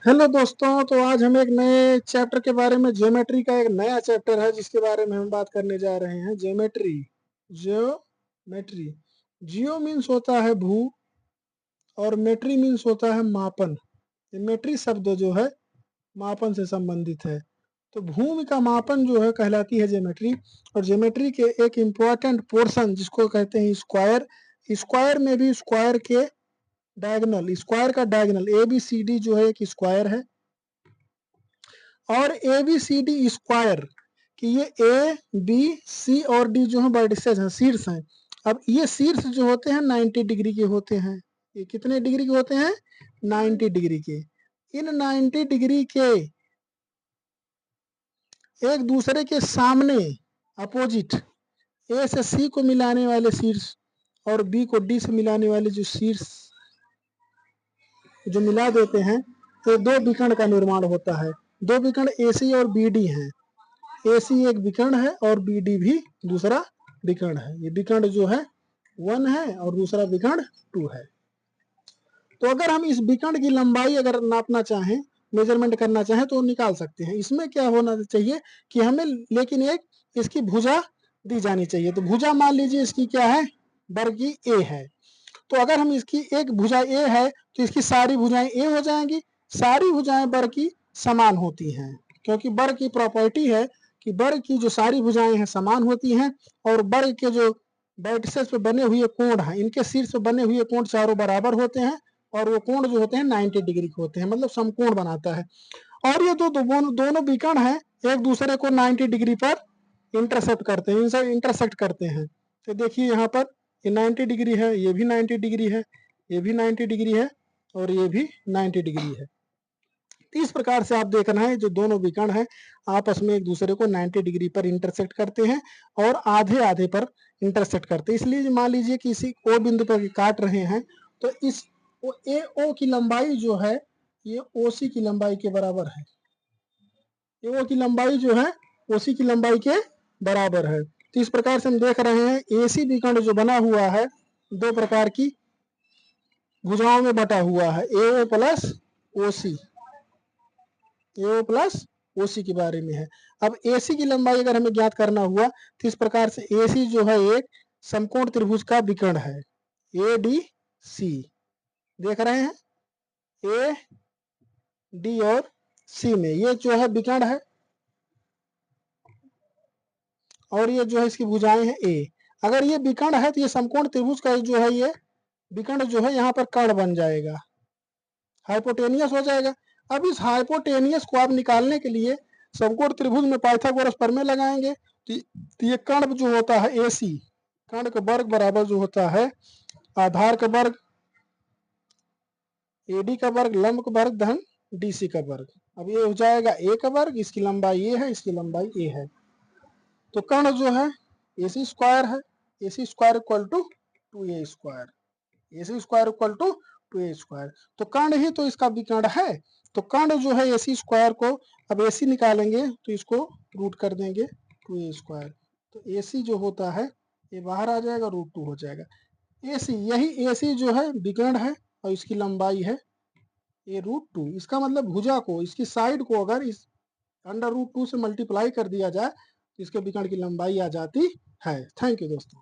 Hello दोस्तों, तो आज हम एक नए चैप्टर के बारे में, ज्योमेट्री का एक नया चैप्टर है जिसके बारे में हम बात करने जा रहे हैं। ज्योमेट्री। ज्योमेट्री। जियो मीन्स होता है भू और मेट्री मीन्स होता है मापन। ये मेट्री शब्द जो है मापन से संबंधित है। तो भूमि का मापन जो है कहलाती है ज्योमेट्री। और ज्योमेट्री के एक इम्पोर्टेंट पोर्शन जिसको कहते हैं स्क्वायर। स्क्वायर में भी स्क्वायर के डायगोनल, स्क्वायर का diagonal A B C D जो है एक स्क्वायर है। और A B C D square कि ये ए बी सी और डी जो है वर्टिसेस हैं, शीर्ष हैं। अब ये शीर्ष जो होते हैं 90 डिग्री के होते हैं। ये कितने डिग्री के होते हैं? 90 डिग्री के। इन 90 डिग्री के एक दूसरे के सामने अपोजिट ए से सी को मिलाने वाले शीर्ष और बी को डी से मिलाने वाले जो शीर्ष जो मिला देते हैं, तो दो विकर्ण का निर्माण होता है। दो विकर्ण ए सी और बी डी हैं। ए सी एक विकर्ण है और बी डी भी दूसरा विकर्ण है। ये विकर्ण जो है 1 है और दूसरा विकर्ण 2 है। तो अगर हम इस विकर्ण की लंबाई अगर नापना चाहें, मेजरमेंट करना चाहें तो निकाल सकते हैं। इसमें क्या होना चाहिए कि हमें लेकिन एक इसकी भुजा दी जानी चाहिए। तो भुजा मान लीजिए इसकी क्या है? वर्ग की ए है। तो अगर हम इसकी एक भुजा ए है तो इसकी सारी भुजाएं ए हो जाएंगी। सारी भुजाएं वर्ग की समान होती हैं, क्योंकि वर्ग की प्रॉपर्टी है कि वर्ग की जो सारी भुजाएं हैं समान होती हैं। और वर्ग के जो वर्टिसेस पे बने हुए कोण हैं, इनके शीर्ष पे बने हुए कोण चारों बराबर होते हैं। और वो कोण जो होते हैं 90 डिग्री के होते हैं, मतलब समकोण बनाता है। और ये दोनों विकर्ण हैं एक दूसरे को 90 डिग्री पर इंटरसेप्ट करते हैं, इनसे इंटरसेक्ट करते हैं। तो देखिए यहाँ पर ये 90 डिग्री है, ये भी 90 डिग्री है, ये भी 90 डिग्री है और ये भी 90 डिग्री है। तो इस प्रकार से आप देख रहे हैं जो दोनों विकर्ण हैं आपस में एक दूसरे को 90 डिग्री पर इंटरसेक्ट करते हैं और आधे आधे पर इंटरसेक्ट करते हैं। इसलिए मान लीजिए कि इसी ओ बिंदु पर काट रहे हैं तो इस ए ओ की लंबाई जो है ये ओ सी की लंबाई के बराबर है। ए ओ की लंबाई जो है ओ सी की लंबाई के बराबर है। तो इस प्रकार से हम देख रहे हैं ए सी विकर्ण जो बना हुआ है दो प्रकार की भुजाओं में बटा हुआ है, ए ओ प्लस ओ सी। ए ओ प्लस ओ सी के बारे में है। अब ए सी की लंबाई अगर हमें ज्ञात करना हुआ तो इस प्रकार से ए सी जो है एक समकोण त्रिभुज का विकर्ण है, ए डी सी। देख रहे हैं ए डी और सी में ये जो है विकर्ण है और ये जो है इसकी भुजाएं हैं ए। अगर ये विकर्ण है तो ये समकोण त्रिभुज का जो है ये विकर्ण जो है यहाँ पर कर्ण बन जाएगा, हाइपोटेनियस हो जाएगा। अब इस हाइपोटेनियस को आप निकालने के लिए समकोण त्रिभुज में पाइथागोरस प्रमेय लगाएंगे। तो ये कर्ण जो होता है ए सी, कर्ण का वर्ग बराबर जो होता है आधार का वर्ग ए डी का वर्ग लंब का वर्ग धन डी सी का वर्ग। अब ये हो जाएगा ए का वर्ग, इसकी लंबाई ए है, इसकी लंबाई ए है। तो कर्ण जो है ए सी स्क्वायर है, A C square equal to 2a square, A C square equal to 2a square. तो कर्ण ही तो इसका विकर्ण है। तो कर्ण जो है ए सी स्क्वायर को अब ए सी निकालेंगे तो इसको रूट कर देंगे 2a स्क्वायर। तो ए सी जो होता है ये बाहर आ जाएगा, √2 हो जाएगा। ए सी, यही ए सी जो है विकर्ण है और इसकी लंबाई है ये √2। इसका मतलब भुजा को, इसकी साइड को अगर इस अंडर √2 से मल्टीप्लाई कर दिया जाए तो इसके विकर्ण की लंबाई आ जाती है। थैंक यू दोस्तों।